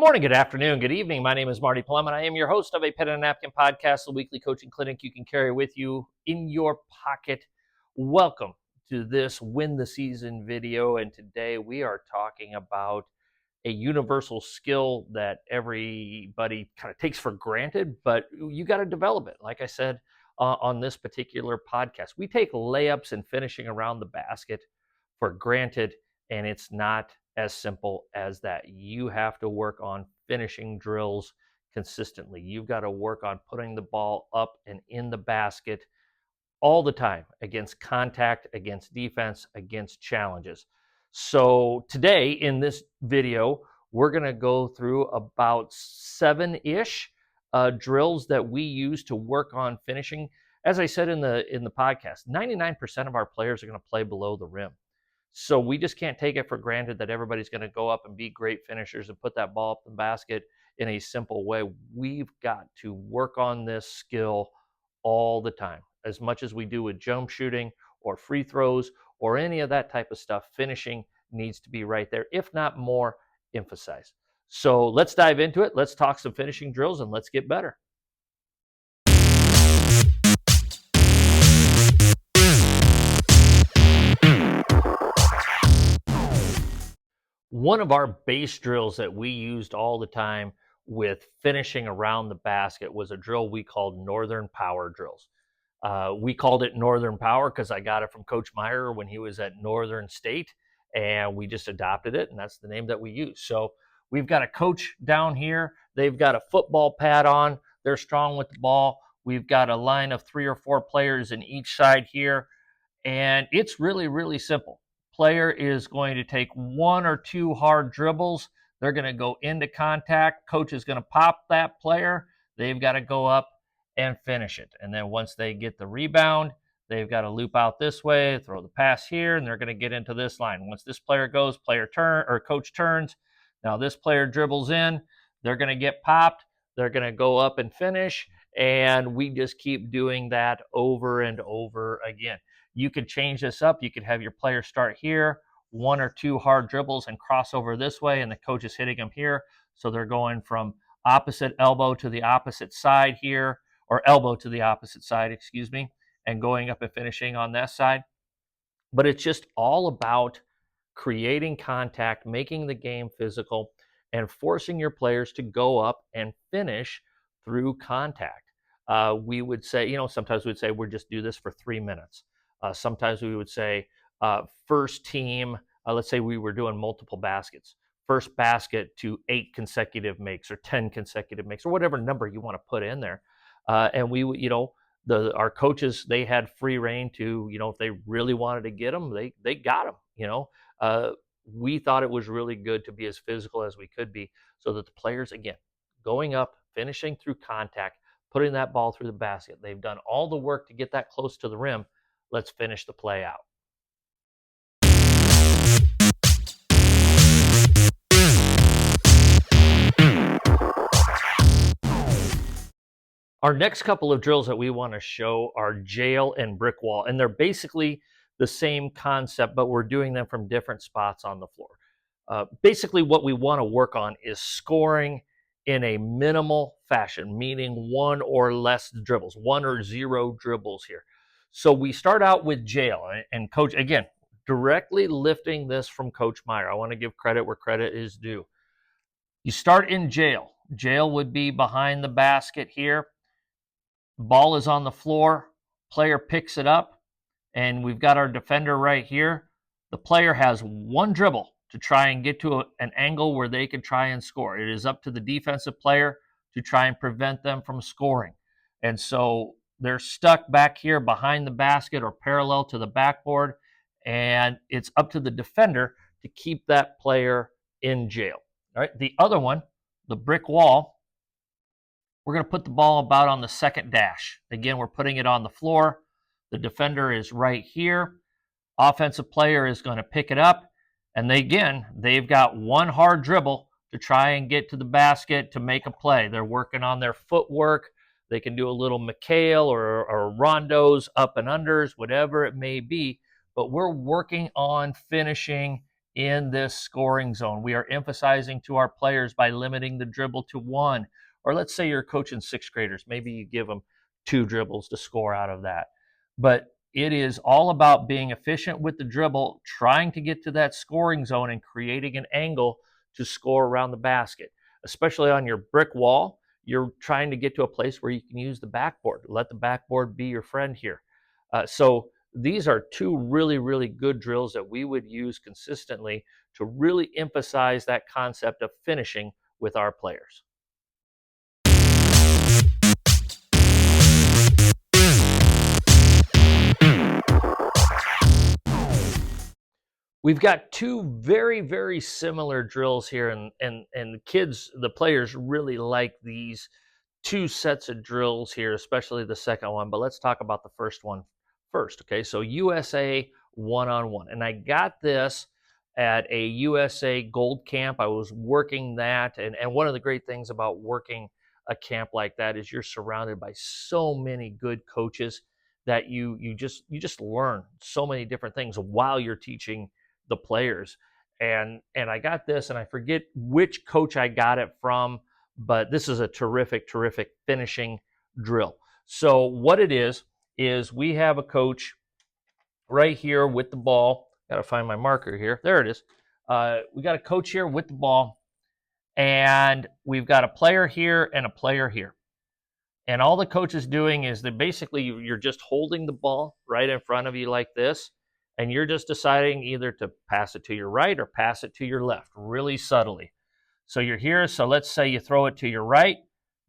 morning, good afternoon, good evening. My name is Marty Plum, and I am your host of a Pen and a Napkin podcast, the weekly coaching clinic you can carry with you in your pocket. Welcome to this Win the Season video, and today we are talking about a universal skill that everybody kind of takes for granted, but you got to develop it. Like I said on this particular podcast, we take layups and finishing around the basket for granted, and it's not as simple as that. You have to work on finishing drills consistently. You've got to work on putting the ball up and in the basket all the time against contact, against defense, against challenges. So today in this video, we're going to go through about 7-ish drills that we use to work on finishing. As I said in the podcast, 99% of our players are going to play below the rim. So we just can't take it for granted that everybody's going to go up and be great finishers and put that ball up the basket in a simple way. We've got to work on this skill all the time. As much as we do with jump shooting or free throws or any of that type of stuff, finishing needs to be right there, if not more emphasized. So let's dive into it. Let's talk some finishing drills and let's get better. One of our base drills that we used all the time with finishing around the basket was a drill we called Northern Power drills. We called it Northern Power because I got it from Coach Meyer when he was at Northern State, and we just adopted it, and that's the name that we use. So we've got a coach down here. They've got a football pad on. They're strong with the ball. We've got a line of 3 or 4 players in each side here, and it's really, really simple. Player is going to take 1 or 2 hard dribbles. They're going to go into contact. Coach is going to pop that player. They've got to go up and finish it. And then once they get the rebound, they've got to loop out this way, throw the pass here, and they're going to get into this line. Once this player goes, coach turns. Now this player dribbles in. They're going to get popped. They're going to go up and finish. And we just keep doing that over and over again. You could change this up. You could have your player start here, 1 or 2 hard dribbles and cross over this way, and the coach is hitting them here. So they're going from opposite elbow to the opposite side here, or elbow to the opposite side, and going up and finishing on that side. But it's just all about creating contact, making the game physical, and forcing your players to go up and finish through contact. We would say, sometimes we'd say, we'll just do this for 3 minutes. Sometimes we would say, first team, let's say we were doing multiple baskets. First basket to 8 consecutive makes or 10 consecutive makes or whatever number you want to put in there. And we, our coaches, they had free reign to, if they really wanted to get them, they got them, we thought it was really good to be as physical as we could be so that the players, again, going up, finishing through contact, putting that ball through the basket. They've done all the work to get that close to the rim. Let's finish the play out. Our next couple of drills that we want to show are jail and brick wall, and they're basically the same concept, but we're doing them from different spots on the floor. Basically, what we want to work on is scoring in a minimal fashion, meaning 1 or less dribbles, 1 or 0 dribbles here. So we start out with jail, and Coach, again, directly lifting this from Coach Meyer. I want to give credit where credit is due. You start in jail. Jail would be behind the basket here. Ball is on the floor. Player picks it up, and we've got our defender right here. The player has 1 dribble to try and get to an angle where they can try and score. It is up to the defensive player to try and prevent them from scoring. And so they're stuck back here behind the basket or parallel to the backboard, and it's up to the defender to keep that player in jail. All right, the other one, the brick wall, we're going to put the ball about on the second dash. Again, we're putting it on the floor. The defender is right here. Offensive player is going to pick it up, and they've got 1 hard dribble to try and get to the basket to make a play. They're working on their footwork. They can do a little McHale or rondos, up and unders, whatever it may be. But we're working on finishing in this scoring zone. We are emphasizing to our players by limiting the dribble to one. Or let's say you're coaching sixth graders. Maybe you give them two dribbles to score out of that. But it is all about being efficient with the dribble, trying to get to that scoring zone and creating an angle to score around the basket. Especially on your brick wall, you're trying to get to a place where you can use the backboard. Let the backboard be your friend here. So these are two really, really good drills that we would use consistently to really emphasize that concept of finishing with our players. We've got two very, very similar drills here, and the kids, the players really like these two sets of drills here, especially the second one. But let's talk about the first one first. Okay, so USA one-on-one, and I got this at a USA Gold Camp. I was working that, and one of the great things about working a camp like that is you're surrounded by so many good coaches that you just learn so many different things while you're teaching the players. And I got this, and I forget which coach I got it from, but this is a terrific, terrific finishing drill. So what it is we have a coach right here with the ball. Got to find my marker here. There it is. We got a coach here with the ball, and we've got a player here and a player here. And all the coach is doing is that basically you're just holding the ball right in front of you like this, and you're just deciding either to pass it to your right or pass it to your left, really subtly. So you're here. So let's say you throw it to your right.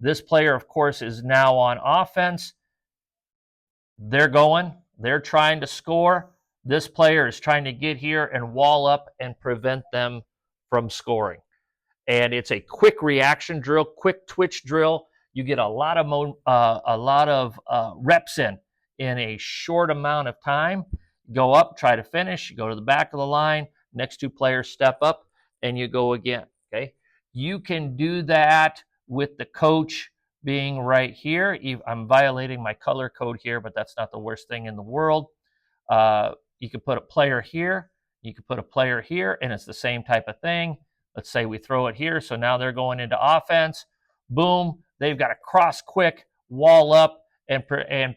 This player, of course, is now on offense. They're trying to score. This player is trying to get here and wall up and prevent them from scoring. And it's a quick reaction drill, quick twitch drill. You get a lot of reps in a short amount of time. Go up, try to finish. You go to the back of the line. Next two players step up, and you go again. Okay, you can do that with the coach being right here. I'm violating my color code here, but that's not the worst thing in the world. You can put a player here. You can put a player here, and it's the same type of thing. Let's say we throw it here. So now they're going into offense. Boom. They've got to cross quick, wall up, and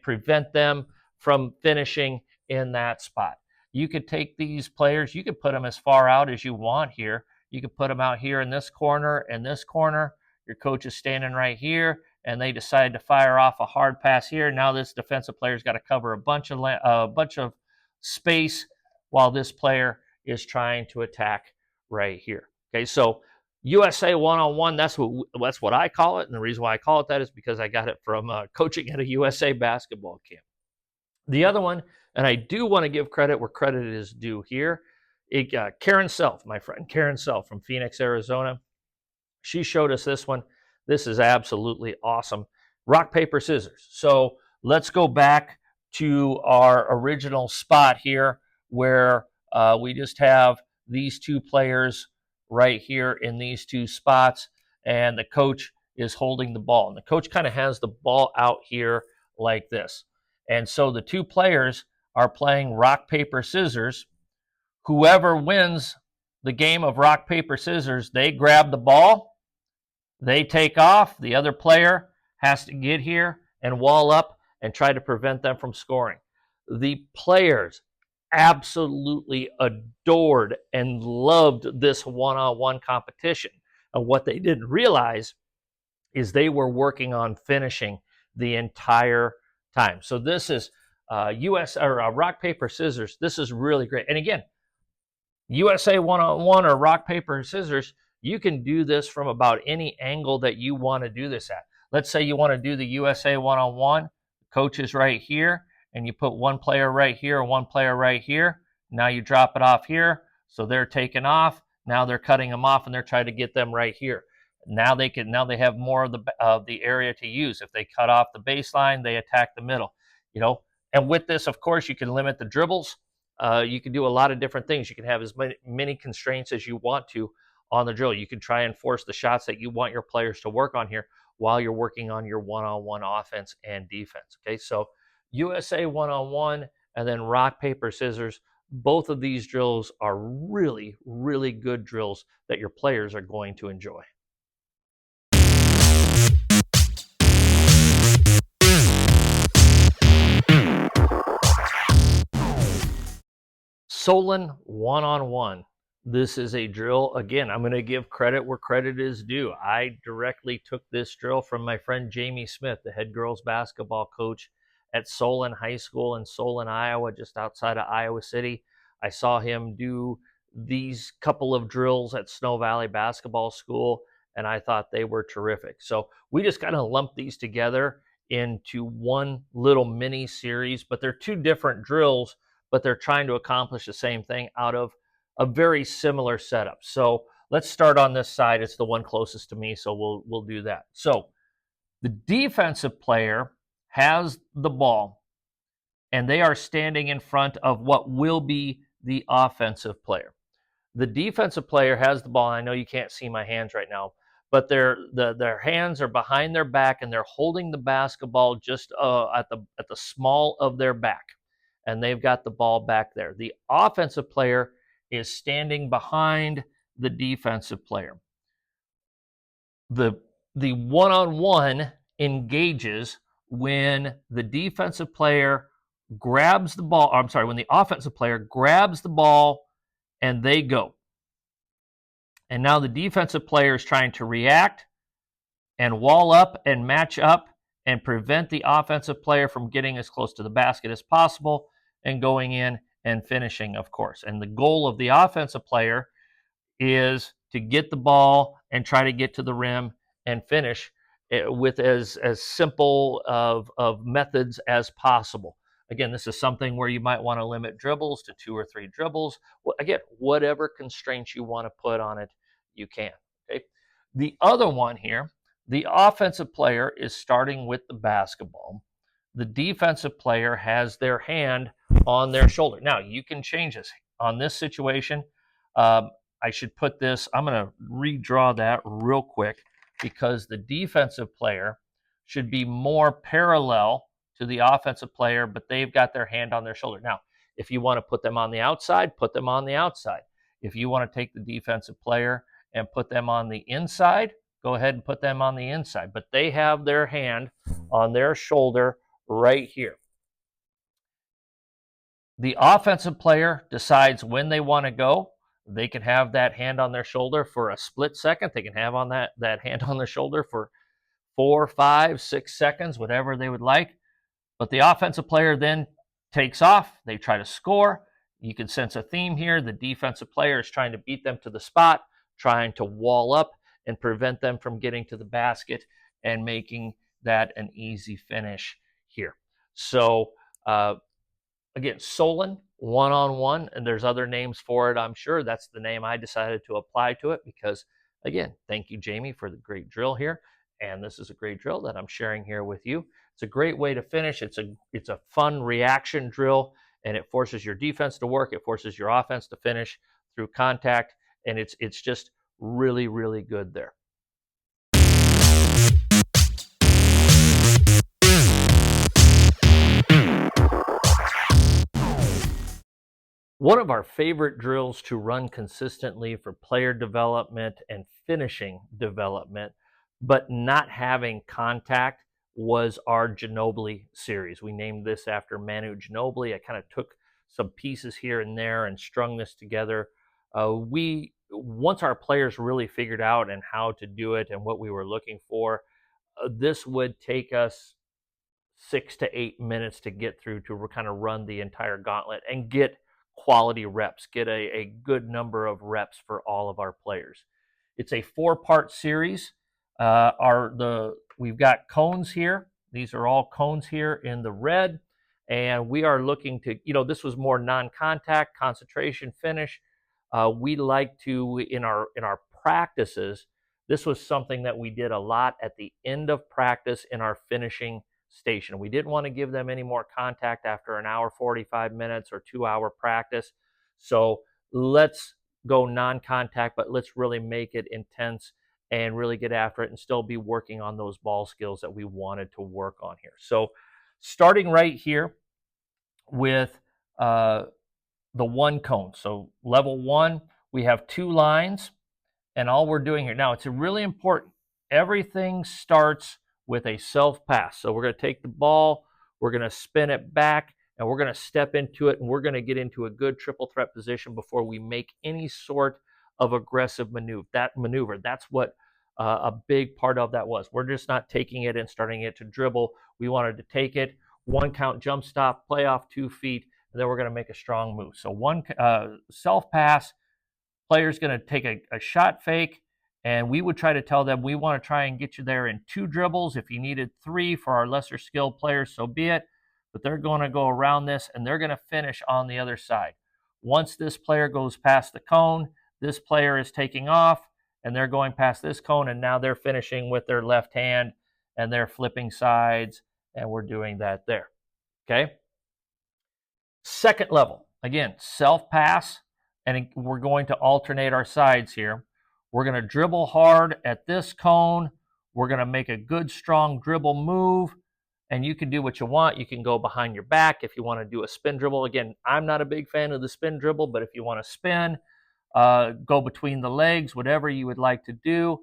prevent them from finishing in that spot. You could take these players. You could put them as far out as you want here. You could put them out here in this corner and this corner. Your coach is standing right here, and they decide to fire off a hard pass here. Now this defensive player's got to cover a bunch of space while this player is trying to attack right here. Okay, so USA one-on-one, that's what I call it. And the reason why I call it that is because I got it from coaching at a USA basketball camp. The other one, and I do want to give credit where credit is due here, Karen Self, my friend Karen Self from Phoenix, Arizona. She showed us this one. This is absolutely awesome. Rock, paper, scissors. So let's go back to our original spot here where we just have these two players right here in these two spots, and the coach is holding the ball. And the coach kind of has the ball out here like this. And so the two players are playing rock, paper, scissors. Whoever wins the game of rock, paper, scissors, they grab the ball, they take off. The other player has to get here and wall up and try to prevent them from scoring. The players absolutely adored and loved this one-on-one competition. And what they didn't realize is they were working on finishing the entire time. So this is rock, paper, scissors. This is really great. And again, USA one-on-one or rock, paper, scissors, you can do this from about any angle that you want to do this at. Let's say you want to do the USA one-on-one. Coach is right here, and you put one player right here, one player right here. Now you drop it off here, so they're taking off. Now they're cutting them off, and they're trying to get them right here. Now they have more of the area to use. If they cut off the baseline, they attack the middle. And with this, of course, you can limit the dribbles. You can do a lot of different things. You can have as many constraints as you want to on the drill. You can try and force the shots that you want your players to work on here while you're working on your one-on-one offense and defense. Okay, so USA one-on-one and then rock, paper, scissors. Both of these drills are really, really good drills that your players are going to enjoy. Solon one-on-one. This is a drill. Again, I'm going to give credit where credit is due. I directly took this drill from my friend Jamie Smith, the head girls basketball coach at Solon High School in Solon, Iowa, just outside of Iowa City. I saw him do these couple of drills at Snow Valley Basketball School, and I thought they were terrific. So we just kind of lumped these together into one little mini series, but they're two different drills, but they're trying to accomplish the same thing out of a very similar setup. So let's start on this side. It's the one closest to me, so we'll do that. So the defensive player has the ball, and they are standing in front of what will be the offensive player. The defensive player has the ball. I know you can't see my hands right now, but their hands are behind their back, and they're holding the basketball just at the small of their back, and they've got the ball back there. The offensive player is standing behind the defensive player. The one-on-one engages when the defensive player grabs the ball. I'm sorry, when the offensive player grabs the ball and they go. And now the defensive player is trying to react and wall up and match up and prevent the offensive player from getting as close to the basket as possible and going in and finishing, of course. And the goal of the offensive player is to get the ball and try to get to the rim and finish with as simple of methods as possible. Again, this is something where you might want to limit dribbles to 2 or 3 dribbles. Again, whatever constraints you want to put on it, you can. Okay. The other one here, the offensive player is starting with the basketball. The defensive player has their hand on their shoulder. Now, you can change this. On this situation, I should put this, I'm going to redraw that real quick, because the defensive player should be more parallel to the offensive player, but they've got their hand on their shoulder. Now, if you want to put them on the outside, put them on the outside. If you want to take the defensive player and put them on the inside, go ahead and put them on the inside. But they have their hand on their shoulder right here. The offensive player decides when they want to go. They can have that hand on their shoulder for a split second. They can have on that hand on their shoulder for 4, 5, 6 seconds, whatever they would like. But the offensive player then takes off. They try to score. You can sense a theme here. The defensive player is trying to beat them to the spot, trying to wall up and prevent them from getting to the basket and making that an easy finish here. So, again, Solon, one-on-one, and there's other names for it, I'm sure. That's the name I decided to apply to it because, again, thank you, Jamie, for the great drill here. And this is a great drill that I'm sharing here with you. It's a great way to finish. It's a fun reaction drill, and it forces your defense to work. It forces your offense to finish through contact, and it's just really, really good there. One of our favorite drills to run consistently for player development and finishing development, but not having contact, was our Ginobili series. We named this after Manu Ginobili. I kind of took some pieces here and there and strung this together. Once our players really figured out and how to do it and what we were looking for, this would take us 6 to 8 minutes to get through to kind of run the entire gauntlet and get quality reps, get a good number of reps for all of our players. It's a 4-part series. We've got cones here. These are all cones here in the red, and we are looking to, this was more non-contact, concentration, finish. We like to, in our practices, this was something that we did a lot at the end of practice in our finishing station. We didn't want to give them any more contact after an hour, 45 minutes or 2-hour practice. So let's go non-contact, but let's really make it intense and really get after it and still be working on those ball skills that we wanted to work on here. So starting right here with the one cone. So level one, we have 2 lines, and all we're doing here now, it's really important. Everything starts with a self pass. So we're going to take the ball, we're going to spin it back, and we're going to step into it, and we're going to get into a good triple threat position before we make any sort of aggressive maneuver. That's what a big part of that was. We're just not taking it and starting it to dribble. We wanted to take it, one count jump stop, play off 2 feet, and then we're going to make a strong move. So one self pass, player's going to take a shot fake, and we would try to tell them we want to try and get you there in 2 dribbles. If you needed 3 for our lesser skilled players, so be it. But they're going to go around this, and they're going to finish on the other side. Once this player goes past the cone, this player is taking off, and they're going past this cone, and now they're finishing with their left hand, and they're flipping sides, and we're doing that there. Okay? Second level, again, self pass, and we're going to alternate our sides here. We're going to dribble hard at this cone. We're going to make a good, strong dribble move, and you can do what you want. You can go behind your back if you want to do a spin dribble. Again, I'm not a big fan of the spin dribble, but if you want to spin, go between the legs, whatever you would like to do.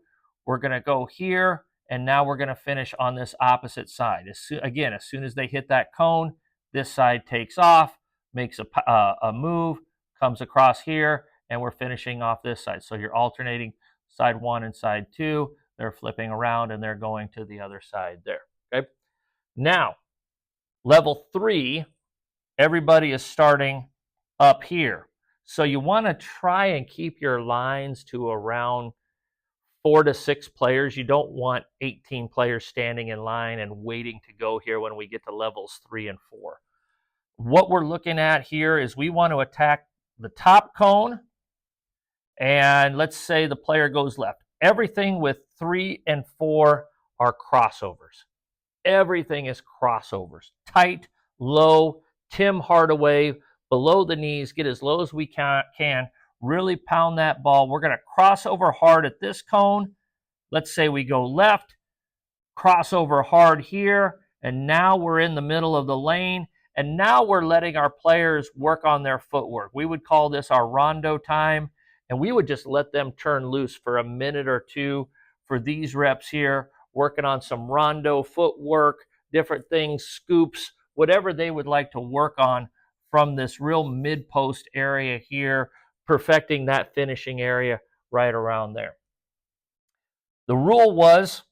We're going to go here, and now we're going to finish on this opposite side. As soon as they hit that cone, this side takes off, makes a move, comes across here, and we're finishing off this side. So you're alternating side 1 and side 2. They're flipping around, and they're going to the other side there. Okay. Now, level 3, everybody is starting up here. So you want to try and keep your lines to around 4 to 6 players. You don't want 18 players standing in line and waiting to go here when we get to levels 3 and 4. What we're looking at here is we want to attack the top cone, and let's say the player goes left. Everything with 3 and 4 are crossovers. Everything is crossovers. Tight, low, Tim Hardaway, below the knees, get as low as we can, really pound that ball. We're going to cross over hard at this cone. Let's say we go left, cross over hard here, and now we're in the middle of the lane, and now we're letting our players work on their footwork. We would call this our rondo time, and we would just let them turn loose for a minute or 2 for these reps here, working on some rondo footwork, different things, scoops, whatever they would like to work on from this real mid-post area here, perfecting that finishing area right around there. The rule was,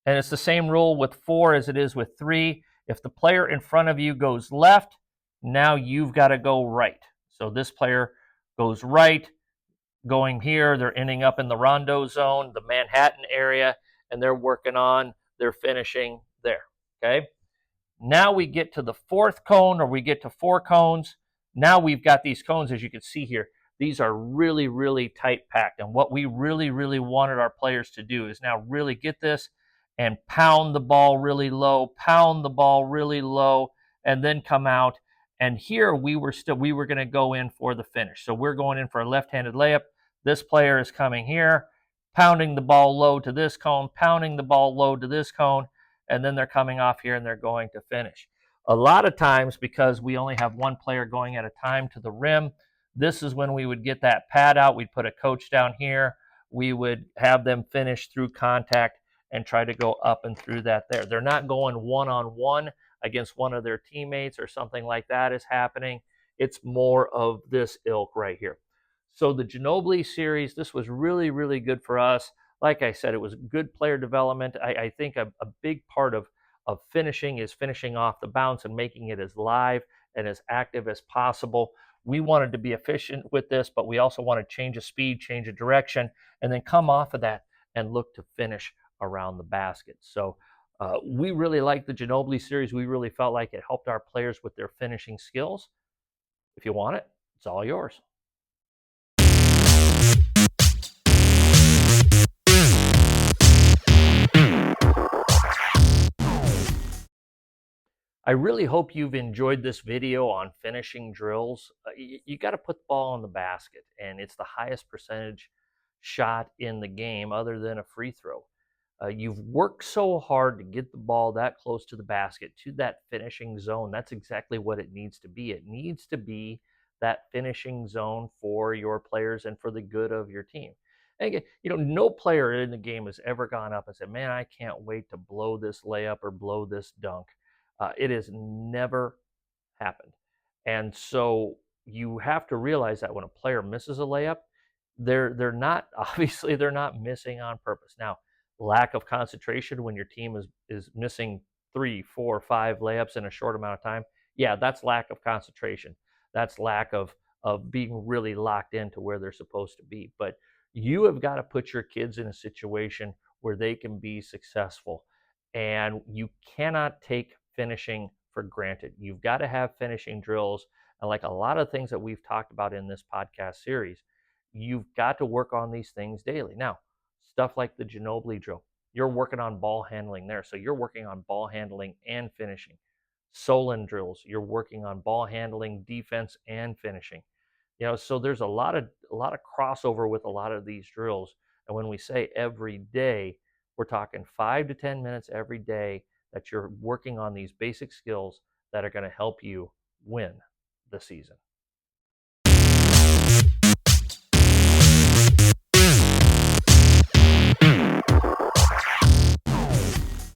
and it's the same rule with 4 as it is with 3, if the player in front of you goes left, now you've got to go right. So this player goes right, going here, they're ending up in the rondo zone, the Manhattan area, and they're working on their finishing there, okay? Now we get to the 4th cone, or we get to 4 cones. Now we've got these cones, as you can see here. These are really, really tight packed. And what we really, really wanted our players to do is now really get this and pound the ball really low, pound the ball really low, and then come out. And here we were going to go in for the finish. So we're going in for a left-handed layup. This player is coming here, pounding the ball low to this cone, pounding the ball low to this cone, and then they're coming off here and they're going to finish. A lot of times, because we only have one player going at a time to the rim, this is when we would get that pad out. We'd put a coach down here. We would have them finish through contact and try to go up and through that there. They're not going one-on-one against one of their teammates or something like that is happening. It's more of this ilk right here. So the Ginobili series, this was really, really good for us. Like I said, it was good player development. I think a big part of finishing is finishing off the bounce and making it as live and as active as possible. We wanted to be efficient with this, but we also want to change a speed, change a direction, and then come off of that and look to finish around the basket. So we really liked the Ginobili series. We really felt like it helped our players with their finishing skills. If you want it, it's all yours. I really hope you've enjoyed this video on finishing drills. You got to put the ball in the basket, and it's the highest percentage shot in the game other than a free throw. You've worked so hard to get the ball that close to the basket, to that finishing zone. That's exactly what it needs to be. It needs to be that finishing zone for your players and for the good of your team. And again, no player in the game has ever gone up and said, "Man, I can't wait to blow this layup or blow this dunk." It has never happened. And so you have to realize that when a player misses a layup, they're not obviously they're not missing on purpose. Now, lack of concentration when your team is missing 3, 4, 5 layups in a short amount of time, yeah, that's lack of concentration. That's lack of being really locked into where they're supposed to be. But you have got to put your kids in a situation where they can be successful. And you cannot take finishing for granted. You've got to have finishing drills. And like a lot of things that we've talked about in this podcast series, you've got to work on these things daily. Now, stuff like the Ginobili drill, you're working on ball handling there. So you're working on ball handling and finishing. Solon drills, you're working on ball handling, defense, and finishing. So there's a lot of crossover with a lot of these drills. And when we say every day, we're talking 5 to 10 minutes every day that you're working on these basic skills that are going to help you win the season.